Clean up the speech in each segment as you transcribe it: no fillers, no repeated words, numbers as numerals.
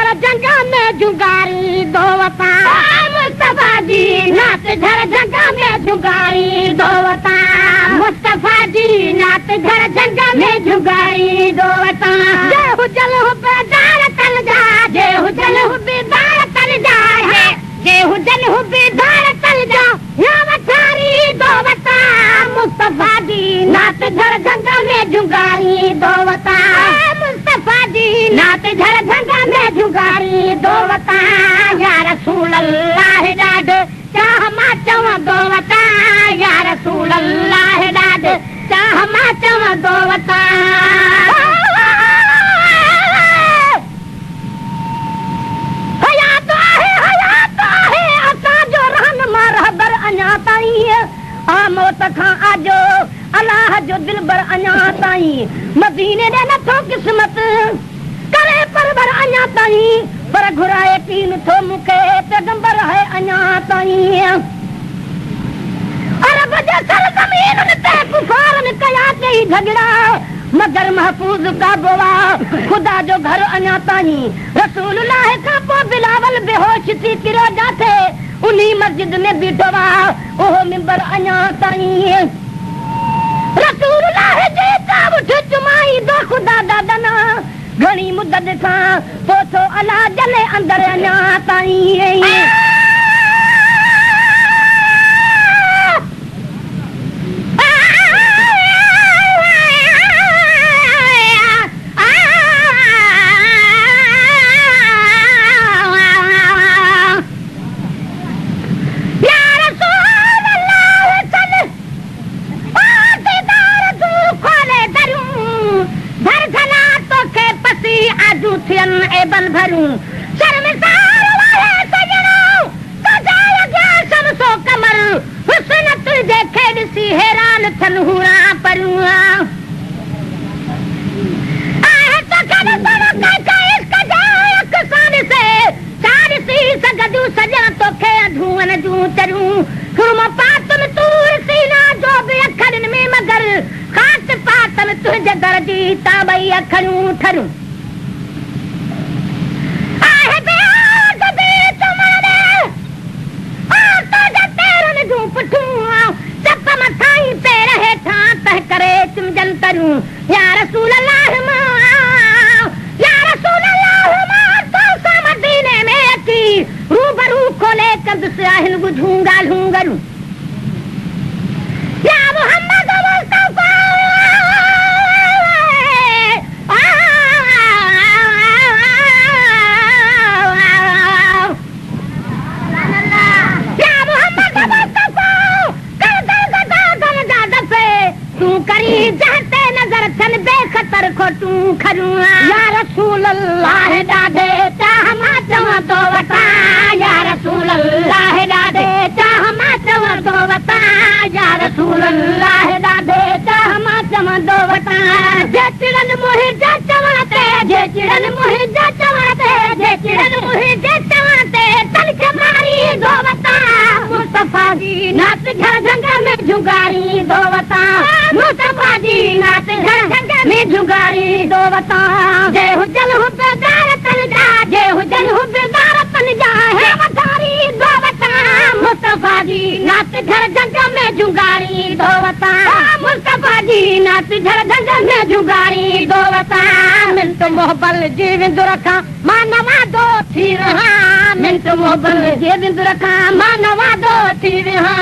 झर जंगा में जुगारी दो वता मुस्तफा जी नात झर जंगा में जुगारी दो वता मुस्तफा जी नात झर जंगा में जुगारी दो वता जय हुजल हुबेदार तल जा जय हुजल हुबेदार तल जा है जय हुजल हुबेदार तल जा या वठारी दो वता मुस्तफा जी नात झर जंगा में जुगारी दो वता मुस्तफा जी नात झर जंगा में जुगारी दो वता या रसूल अल्लाह डाड चाह मा चव दो वता या रसूल अल्लाह डाड चाह मा चव दो वता हयात आहे असां जो रहनुमा रहबर अञा ताईं आ मौत खां आजो अल्लाह जो दिलबर अञा ताईं मदीने ॾे नथो क़िस्मत करे परवर अञा ताईं पर घुराए पीन थो मूंखे पैगंबर है अञा ताईं अरब जे सरज़मीन ते कुफारन कया कई झगड़ा मगर महफूज काबोवा खुदा जो घर अञा ताईं रसूलुल्लाह खां पोइ बिलावल बेहोश थी किरो जाथे उन्ही मस्जिद में बीठो वो मिंबर अञा ताईं रसूलुल्लाह जे तावठ चुमाई दो खुदा दादना घणी मुदत खां पोथो अला जले अंदर अञा ताईं एबन भरूं शर्मसार वाले सजनों सजाया गया शमसो कमर हुस्न तुझे खेड़सी हैरान थन हुआ परूं आहे तो कद सनो कैसा इसका जाए अकसान से सारसी सगदू सजा तो के धुवन जू चरूं हुम पातन तूर सीना जो भी अखरन में मगर खात पातन तुझे दर्दी ताबई अखरूं ठरूं या रसूल अल्लाह या रसूल अल्लाह तो मदीने में अची रूबरू खोले कद से आहन बुझूंगा लूंगरू या मोहम्मद मुस्तफा या मोहम्मद मुस्तफा कर दफे तू करी जहते नजर थन बेखतर खोटू खरूं या रसूल अल्लाह डाडे चाह मा चव तो वता या रसूल अल्लाह डाडे चाह मा चव तो वता या रसूल अल्लाह डाडे चाह मा चव तो वता जे चिड़न मोहि जा चवते जे चिड़न मोहि जा चवते जे चिड़न मोहि जा चवते तन के मारी दो वता मुस्तफा जी नात घर जंगा में जुगारी दो वता मुस्तफा जी नात घर जंगा में जुगारी दो वता जय हुजल हुबेदार तन जा जय हुजल हुबेदार तन जा है वतारी दो वता मुस्तफा जी नात घर जंगा में जुगारी दो वता मुस्तफा जी नात घर जंगा में जुगारी दो वता मिंट मोहब्बल जीविंद रखा मानवा दो थी रहा मिंट मोहब्बल जीविंद रखा मानवा दो थी रहा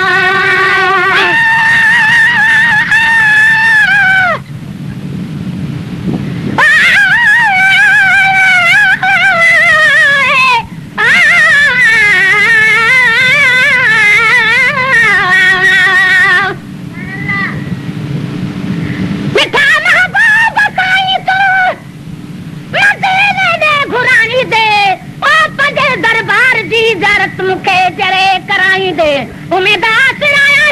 मुखे जड़े कराई दे उम्मीद आसराया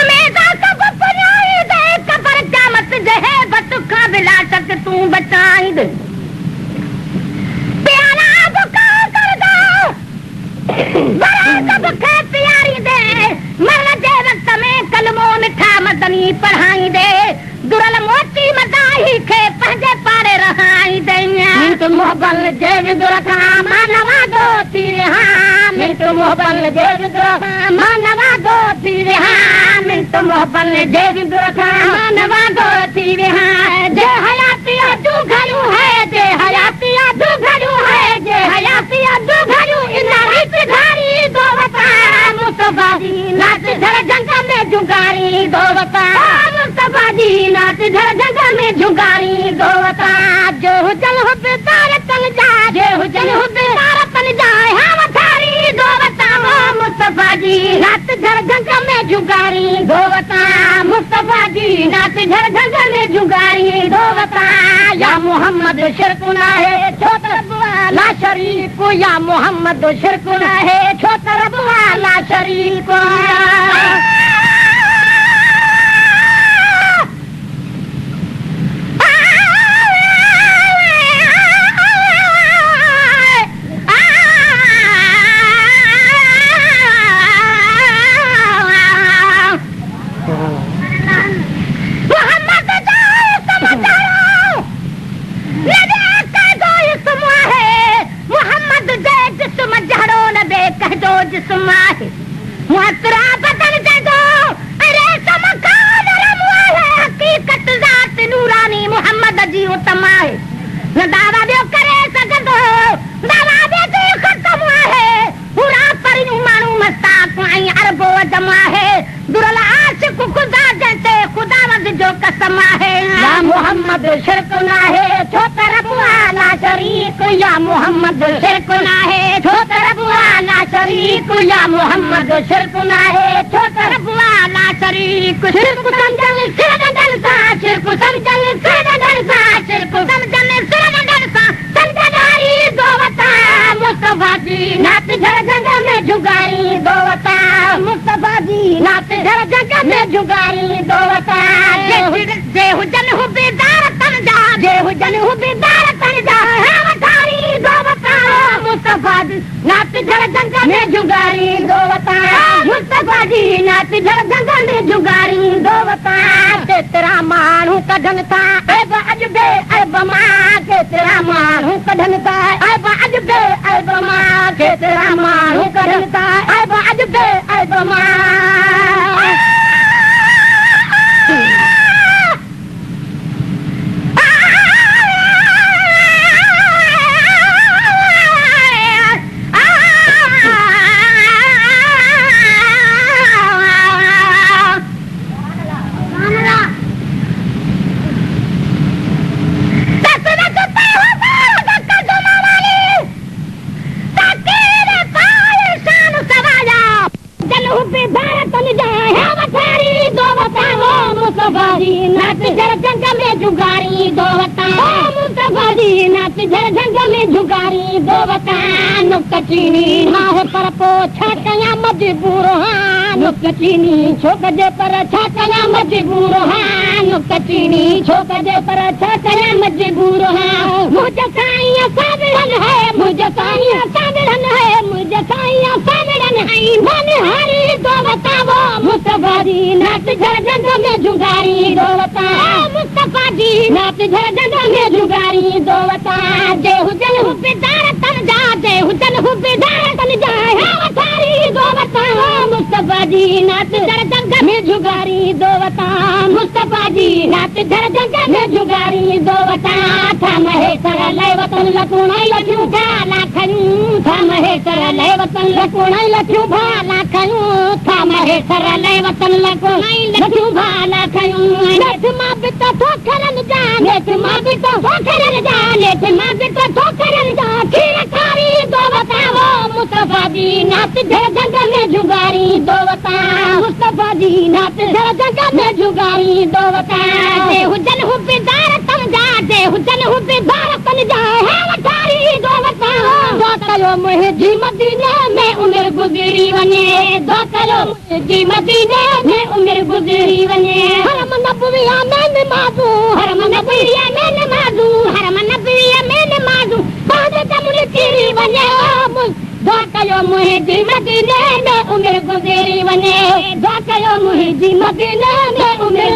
उम्मीद सब पुराई दे कबर कामत जहे बतुखा बिला सक तू बचाई दे प्यारा बुका कर दो बड़ा सब खे प्यारी दे मरण जे वक्त में कलमो मिठा मदनी पढ़ाई दे दुरल मोती मदाही खे पंहिंजे पाड़े रहाई दे मोहबल जे विदुर खां मानवा दो थी रहा मिंट मोहबल जे विदुर खां मानवा दो थी रहा मिंट मोहबल जे विदुर खां मानवा दो थी रहा जे हयातिया तू घरू है जे हयातिया तू घरू है जे हयातिया तू घरू इना रित घारी दो वता मुस्तफा जी नाच धर जंग में जुगारी दो वता मुस्तफा जी नाच धर जंग में जुगारी दो वता जो हुजन हो बेदार तन जा जे हुजन हो बेदार तन जाए हम थारी दो वता मुस्तफा जी नाच धर जंग में जुगारी दो वता मुस्तफा जी नाच धर जंग में जुगारी दो वता या मोहम्मद शिरकुना है छोटा वाला शरीफ या मोहम्मद शिरकुना है छोटा वाला शरीफ मोहम्मद शिरकुना है छोटा वाला शरीक या मोहम्मद शिरकुना है छोटा वाला शरीक या मोहम्मद शिरकुना है छोटा वाला शरीक शिरक समझल सिरगंडल सा शिरक समझल सिरगंडल सा शिरक समझल सिरगंडल सा संजदारी दो वता मुस्तफा जी नाच झर जंग में जुगारी दो वता मुस्तफा जी नाच झर जंग में जुगारी दो वता जे हुजन हो बेदार तन जा जे हुजन हो बेदार तन जा हम थारी दो वता मुस्तफा जी नाच झर जंग में जुगारी दो वता मुस्तफा जी नाच झर जंग में जुगारी दो वता तेरा माण्हू कढन था ऐब अजबे ऐब मां के तेरा माण्हू कढन था ऐब अजबे ऐब मां के तेरा माण्हू कढन था ऐब अजबे ऐब मां नाच झर जंग में जुगारी दो वता मुस्तफा जी नाच झर जंग में जुगारी दो वता नुक्ता चीनी मां पर पो छा कया मजबूर हां नुक्ता चीनी छोक जे पर छा कया मजबूर हां नुक्ता चीनी छोक जे पर छा कया मजबूर हां मुझे साईं सावड़न है मुझे साईं सावड़न है मुझे साईं सावड़न है मन हरी दो वता मुस्तफा जी नाच झर जंग में जुगारी दो वता मुस्तफा जी नाच झर जंग में जुगारी दो वता जे हुजन हो बेदार तन जा जे हुजन हो बेदार तन जा हम थारी दो वता मुस्तफा जी नाच झर जंग में जुगारी दो वता मुस्तफा जी नाच झर जंग में जुगारी दो वता थम है कर ले वतन लकुणाई लखियो भाला खयूं थम है कर ले वतन लकुणाई लखियो भाला खयूं थम है कर ले वतन लकुणाई लखियो भाला खयूं नेठ मां बित ठोकरन जा नेठ मां बित ठोकरन जा नेठ मां बित ठोकरन जा खीर खारी दो वता मुस्तफा जी नाच झर जंग में जुगारी दो वता मुस्तफा जी नाच झर जंग में जुगारी दो वता जे हुजन हो बेदार तन जा जे हुजन हो बेदार तन जा हम थारी दो वता दो कयो मुझी मदीने में उम्र गुजरी वने दो कयो मुझी मदीने में उम्र गुजरी वने हरम नबविया में नमाज़ू हरम नबविया में नमाज़ू हरम नबविया में नमाज़ू बाद तमुल चिरी वने दो कयो मुझी मदीने में उम्र गुजरी वने दो कयो मुझी मदीने में उम्र